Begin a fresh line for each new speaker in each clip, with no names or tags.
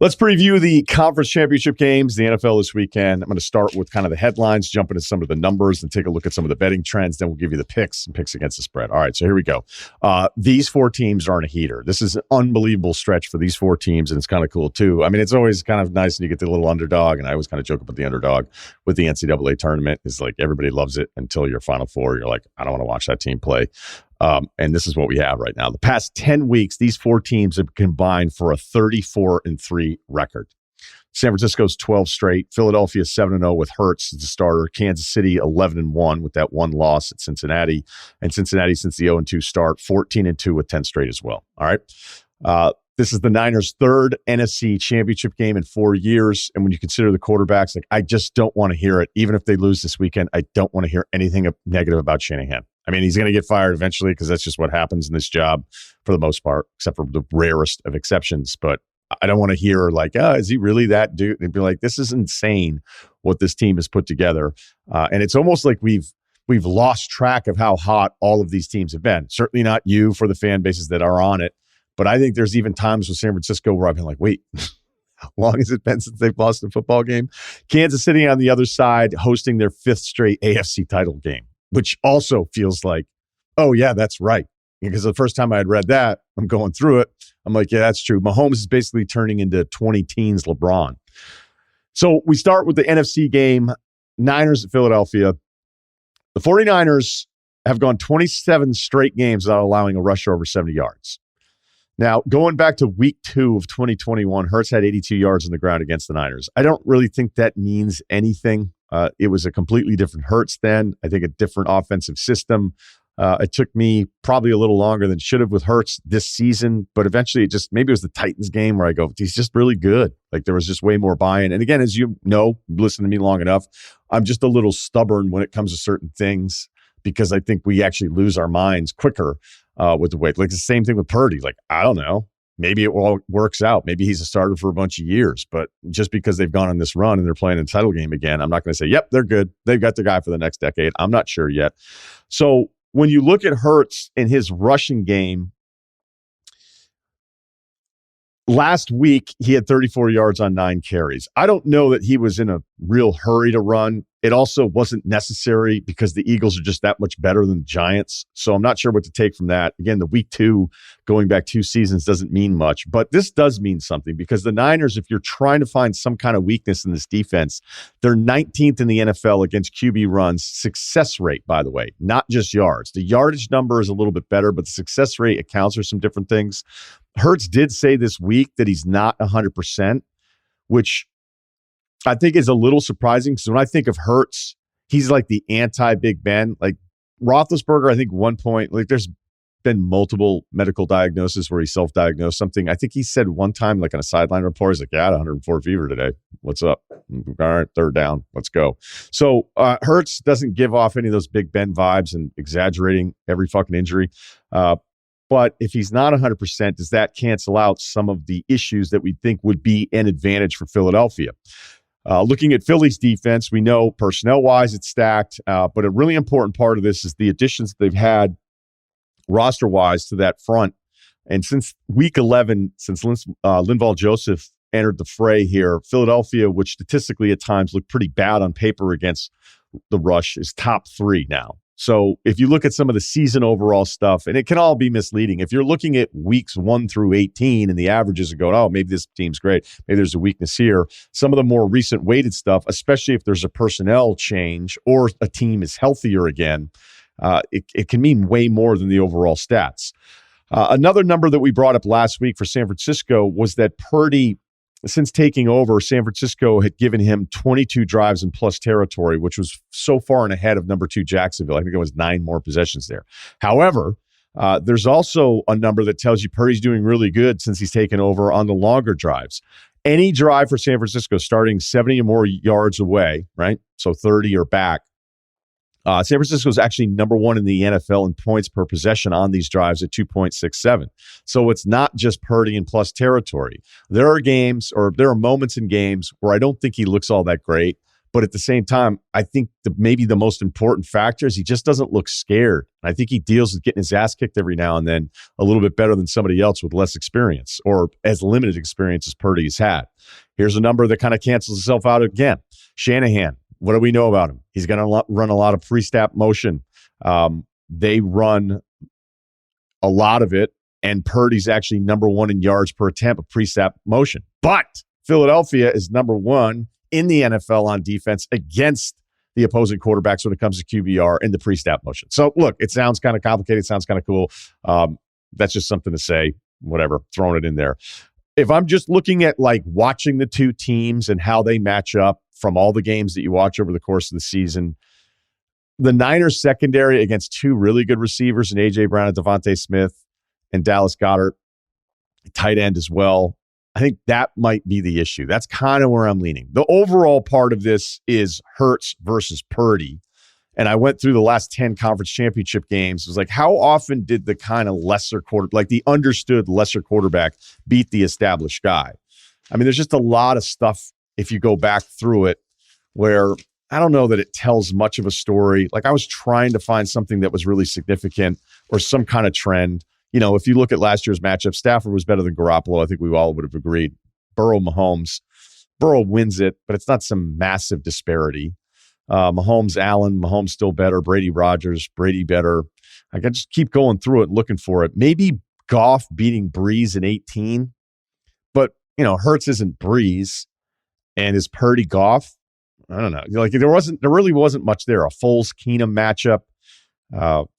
Let's preview the conference championship games, the NFL this weekend. I'm going to start with kind of the headlines, jump into some of the numbers, and take a look at some of the betting trends. Then we'll give you the picks and picks against the spread. All right, so here we go. These four teams aren't a heater. This is an unbelievable stretch for these four teams, and it's kind of cool, too. I mean, it's always kind of nice when you get the little underdog, and I always kind of joke about the underdog with the NCAA tournament. It's like everybody loves it until your Final Four. You're like, I don't want to watch that team play. And this is what we have right now. The past 10 weeks, these four teams have combined for a 34-3 record. San Francisco's 12 straight. Philadelphia 7-0 with Hurts as the starter. Kansas City 11-1 with that one loss at Cincinnati. And Cincinnati, since the 0-2 start, 14-2 with 10 straight as well. All right. This is the Niners' third NFC championship game in 4 years. And when you consider the quarterbacks, like, I just don't want to hear it. Even if they lose this weekend, I don't want to hear anything negative about Shanahan. I mean, he's going to get fired eventually because that's just what happens in this job for the most part, except for the rarest of exceptions. But I don't want to hear like, is he really that dude? They'd be like, this is insane what this team has put together. And it's almost like we've lost track of how hot all of these teams have been. Certainly not you for the fan bases that are on it. But I think there's even times with San Francisco where I've been like, wait, how long has it been since they've lost a football game? Kansas City on the other side hosting their fifth straight AFC title game, which also feels like, oh, yeah, that's right. Because the first time I had read that, I'm going through it. I'm like, yeah, that's true. Mahomes is basically turning into 20 teens LeBron. So we start with the NFC game, Niners at Philadelphia. The 49ers have gone 27 straight games without allowing a rusher over 70 yards. Now, going back to week 2 of 2021, Hurts had 82 yards on the ground against the Niners. I don't really think that means anything. It was a completely different Hurts then. I think a different offensive system. It took me probably a little longer than it should have with Hurts this season, but eventually maybe it was the Titans game where I go, he's just really good. Like there was just way more buy-in. And again, as you know, listen to me long enough, I'm just a little stubborn when it comes to certain things because I think we actually lose our minds quicker with the weight. Like the same thing with Purdy. Like, I don't know. Maybe it all works out. Maybe he's a starter for a bunch of years, but just because they've gone on this run and they're playing a title game again, I'm not going to say, yep, they're good. They've got the guy for the next decade. I'm not sure yet. So when you look at Hurts in his rushing game, last week he had 34 yards on 9 carries. I don't know that he was in a real hurry to run. It also wasn't necessary because the Eagles are just that much better than the Giants. So I'm not sure what to take from that. Again, the week 2, going back 2 seasons doesn't mean much, but this does mean something because the Niners, if you're trying to find some kind of weakness in this defense, they're 19th in the NFL against QB runs. Success rate, by the way, not just yards. The yardage number is a little bit better, but the success rate accounts for some different things. Hurts did say this week that he's not 100%, which I think is a little surprising because when I think of Hurts, he's like the anti-Big Ben. Like Roethlisberger, I think one point, like there's been multiple medical diagnoses where he self-diagnosed something. I think he said one time, like on a sideline report, he's like, yeah, I had 104 fever today. What's up? All right, third down. Let's go. So Hurts doesn't give off any of those Big Ben vibes and exaggerating every fucking injury. But if he's not 100%, does that cancel out some of the issues that we think would be an advantage for Philadelphia? Looking at Philly's defense, we know personnel-wise it's stacked, but a really important part of this is the additions they've had roster-wise to that front. And since week 11, since Linval Joseph entered the fray here, Philadelphia, which statistically at times looked pretty bad on paper against the rush, is top 3 now. So if you look at some of the season overall stuff, and it can all be misleading. If you're looking at weeks 1 through 18 and the averages are going, oh, maybe this team's great. Maybe there's a weakness here. Some of the more recent weighted stuff, especially if there's a personnel change or a team is healthier again, it can mean way more than the overall stats. Another number that we brought up last week for San Francisco was that Purdy, since taking over, San Francisco had given him 22 drives in plus territory, which was so far and ahead of number 2 Jacksonville. I think it was 9 more possessions there. However, there's also a number that tells you Purdy's doing really good since he's taken over on the longer drives. Any drive for San Francisco starting 70 or more yards away, right? So 30 or back. San Francisco is actually number 1 in the NFL in points per possession on these drives at 2.67. So it's not just Purdy in plus territory. There are games or there are moments in games where I don't think he looks all that great, But at the same time, I think maybe the most important factor is he just doesn't look scared. I think he deals with getting his ass kicked every now and then a little bit better than somebody else with less experience or as limited experience as Purdy has had. Here's a number that kind of cancels itself out again. Shanahan, what do we know about him? He's going to run a lot of pre-snap motion. They run a lot of it, and Purdy's actually number one in yards per attempt of pre-snap motion. But Philadelphia is number one in the NFL on defense against the opposing quarterbacks when it comes to QBR in the pre-snap motion. So, look, it sounds kind of complicated. It sounds kind of cool. That's just something to say. Whatever, throwing it in there. If I'm just looking at like watching the two teams and how they match up from all the games that you watch over the course of the season, the Niners secondary against two really good receivers in A.J. Brown and Devontae Smith and Dallas Goedert, tight end as well. I think that might be the issue. That's kind of where I'm leaning. The overall part of this is Hurts versus Purdy. And I went through the last 10 conference championship games. It was like, how often did the kind of lesser quarterback, like the understood lesser quarterback, beat the established guy? I mean, there's just a lot of stuff, if you go back through it, where I don't know that it tells much of a story. Like, I was trying to find something that was really significant or some kind of trend. You know, if you look at last year's matchup, Stafford was better than Garoppolo. I think we all would have agreed. Burrow, Mahomes. Burrow wins it, but it's not some massive disparity. Mahomes, Allen, Mahomes still better. Brady, Rodgers, Brady better. I can just keep going through it and looking for it. Maybe Goff beating Breeze in 18, but, you know, Hurts isn't Breeze. And is Purdy Goff? I don't know. Like, there really wasn't much there. A Foles-Keenum matchup.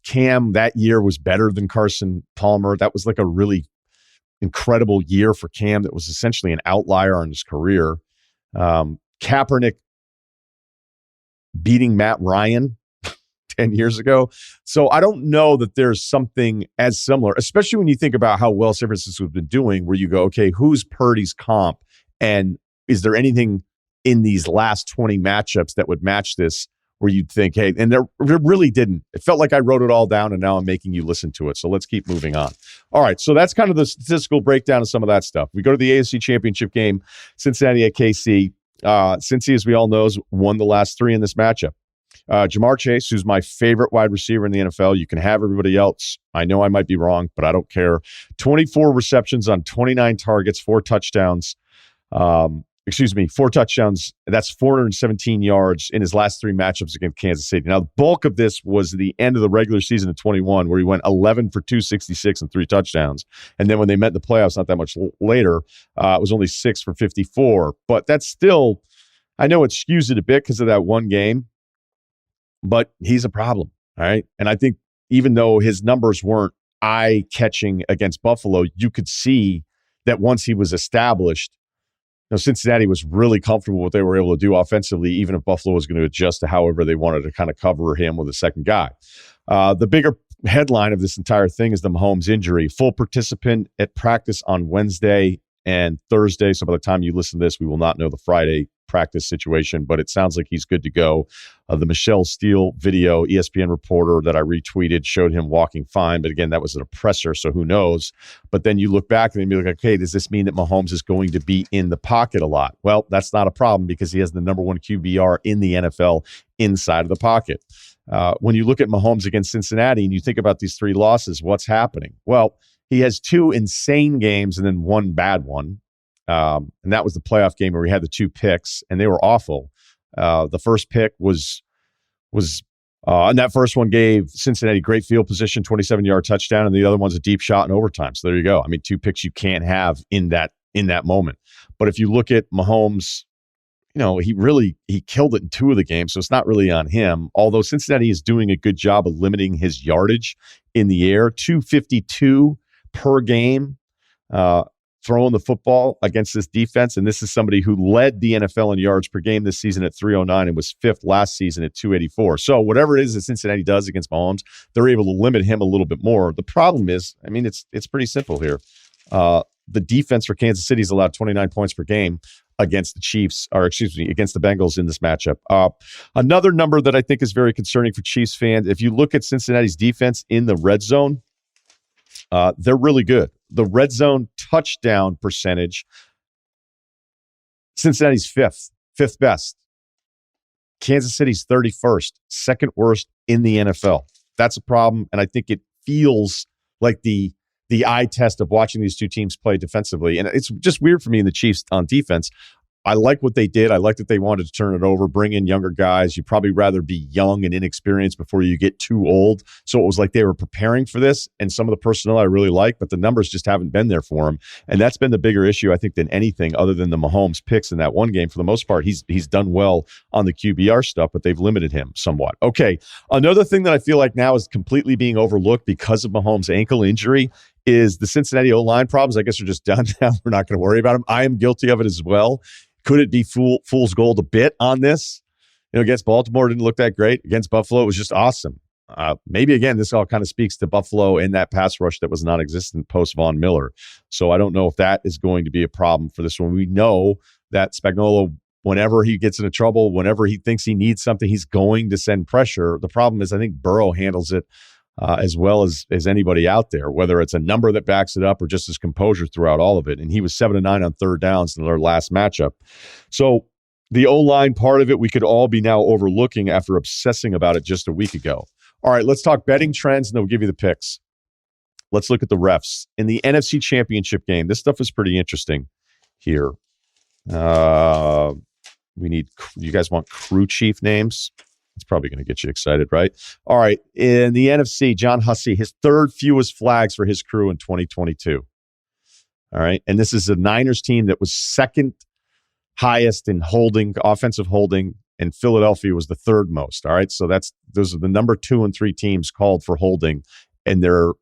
Cam that year was better than Carson Palmer. That was like a really incredible year for Cam. That was essentially an outlier in his career. Kaepernick beating Matt Ryan 10 years ago. So I don't know that there's something as similar, especially when you think about how well San Francisco has been doing, where you go, okay, who's Purdy's comp? And is there anything in these last 20 matchups that would match this, where you'd think, hey, and there really didn't. It felt like I wrote it all down, and now I'm making you listen to it. So let's keep moving on. All right, so that's kind of the statistical breakdown of some of that stuff. We go to the AFC Championship game, Cincinnati at KC. Cincy, as we all know, won the last three in this matchup. Jamar Chase, who's my favorite wide receiver in the NFL. You can have everybody else. I know I might be wrong, but I don't care. 24 receptions on 29 targets, 4 touchdowns. 4 touchdowns. That's 417 yards in his last 3 matchups against Kansas City. Now, the bulk of this was the end of the regular season of 21, where he went 11 for 266 and 3 touchdowns. And then when they met in the playoffs not that much later, it was only 6 for 54. But that's still, I know it skews it a bit because of that one game, but he's a problem, all right? And I think even though his numbers weren't eye-catching against Buffalo, you could see that once he was established, Cincinnati was really comfortable with what they were able to do offensively, even if Buffalo was going to adjust to however they wanted to kind of cover him with a second guy. The bigger headline of this entire thing is the Mahomes injury. Full participant at practice on Wednesday and Thursday. So by the time you listen to this, we will not know the Friday practice situation, but it sounds like he's good to go. The Michelle Steele video, ESPN reporter that I retweeted, showed him walking fine. But again, that was an oppressor, so who knows? But then you look back and you're like, okay, does this mean that Mahomes is going to be in the pocket a lot? Well, that's not a problem because he has the number one QBR in the NFL inside of the pocket. When you look at Mahomes against Cincinnati and you think about these 3 losses, what's happening? Well, he has 2 insane games and then 1 bad one. And that was the playoff game where he had the 2 picks, and they were awful. The first pick was and that first one gave Cincinnati great field position, 27-yard touchdown, and the other one's a deep shot in overtime. So there you go. I mean, 2 picks you can't have in that moment. But if you look at Mahomes, he killed it in 2 of the games, so it's not really on him. Although Cincinnati is doing a good job of limiting his yardage in the air, 252 per game. Throwing the football against this defense, and this is somebody who led the NFL in yards per game this season at 309 and was 5th last season at 284. So whatever it is that Cincinnati does against Mahomes, they're able to limit him a little bit more. The problem is, I mean, it's pretty simple here. The defense for Kansas City has allowed 29 points per game against the Chiefs, against the Bengals in this matchup. Another number that I think is very concerning for Chiefs fans, if you look at Cincinnati's defense in the red zone, they're really good. The red zone touchdown percentage, Cincinnati's fifth best. Kansas City's 31st, second worst in the NFL. That's a problem, and I think it feels like the eye test of watching these two teams play defensively. And it's just weird for me in the Chiefs on defense. I like what they did. I like that they wanted to turn it over, bring in younger guys. You'd probably rather be young and inexperienced before you get too old. So it was like they were preparing for this, and some of the personnel I really like, but the numbers just haven't been there for him. And that's been the bigger issue, I think, than anything other than the Mahomes picks in that one game. For the most part, he's done well on the QBR stuff, but they've limited him somewhat. Okay, another thing that I feel like now is completely being overlooked because of Mahomes' ankle injury is the Cincinnati O-line problems. I guess are just done now. We're not going to worry about them. I am guilty of it as well. Could it be fool's gold a bit on this? Against Baltimore, it didn't look that great. Against Buffalo, it was just awesome. Maybe, again, this all kind of speaks to Buffalo and that pass rush that was non-existent post Von Miller. So I don't know if that is going to be a problem for this one. We know that Spagnuolo, whenever he gets into trouble, whenever he thinks he needs something, he's going to send pressure. The problem is I think Burrow handles it as well as anybody out there, whether it's a number that backs it up or just his composure throughout all of it. And he was 7-9 on third downs in their last matchup. So the O-line part of it, we could all be now overlooking after obsessing about it just a week ago. All right, let's talk betting trends, and then we'll give you the picks. Let's look at the refs. In the NFC Championship game, this stuff is pretty interesting here. You guys want crew chief names? It's probably going to get you excited, right? All right. In the NFC, John Hussey, his third fewest flags for his crew in 2022. All right. And this is a Niners team that was second highest in holding, offensive holding, and Philadelphia was the third most. All right. So those are the number 2 and 3 teams called for holding, and they're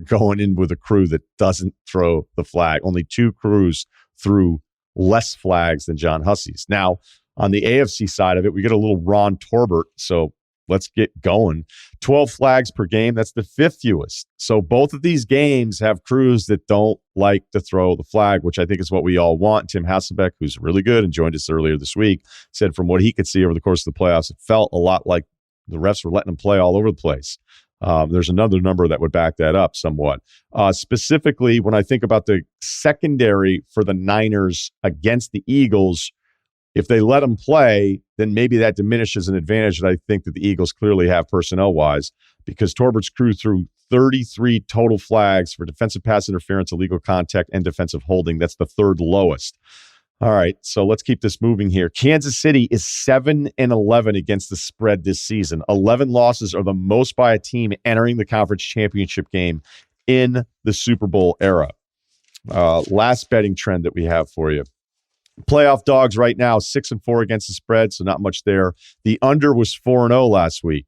going in with a crew that doesn't throw the flag. Only 2 crews threw less flags than John Hussey's. Now, on the AFC side of it, we get a little Ron Torbert, so let's get going. 12 flags per game, that's the 5th fewest. So both of these games have crews that don't like to throw the flag, which I think is what we all want. Tim Hasselbeck, who's really good and joined us earlier this week, said from what he could see over the course of the playoffs, it felt a lot like the refs were letting them play all over the place. There's another number that would back that up somewhat. Specifically, when I think about the secondary for the Niners against the Eagles, if they let them play, then maybe that diminishes an advantage that I think that the Eagles clearly have personnel-wise, because Torbert's crew threw 33 total flags for defensive pass interference, illegal contact, and defensive holding. That's the third lowest. All right, so let's keep this moving here. Kansas City is 7-11 against the spread this season. 11 losses are the most by a team entering the conference championship game in the Super Bowl era. Last betting trend that we have for you. Playoff dogs right now, 6-4 against the spread, so not much there. The under was 4-0 last week.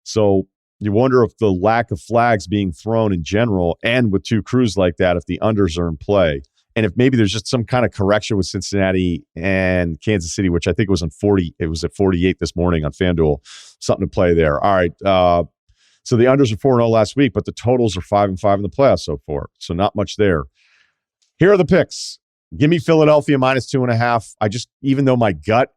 So you wonder if the lack of flags being thrown in general, and with 2 crews like that, if the unders are in play. And if maybe there's just some kind of correction with Cincinnati and Kansas City, which I think was it was at 48 this morning on FanDuel, something to play there. All right. So the unders are 4-0 last week, but the totals are 5-5 in the playoffs so far. So not much there. Here are the picks. Give me Philadelphia -2.5. Even though my gut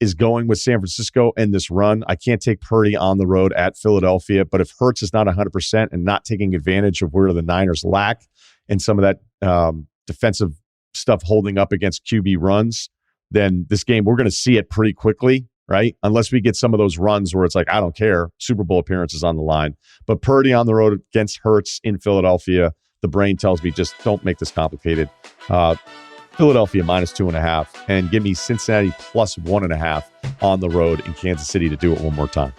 is going with San Francisco and this run, I can't take Purdy on the road at Philadelphia. But if Hurts is not 100% and not taking advantage of where the Niners lack and some of that defensive stuff holding up against QB runs, then this game, we're going to see it pretty quickly, right? Unless we get some of those runs where it's like, I don't care, Super Bowl appearances on the line. But Purdy on the road against Hurts in Philadelphia, the brain tells me just don't make this complicated. Philadelphia -2.5, and give me Cincinnati +1.5 on the road in Kansas City to do it one more time.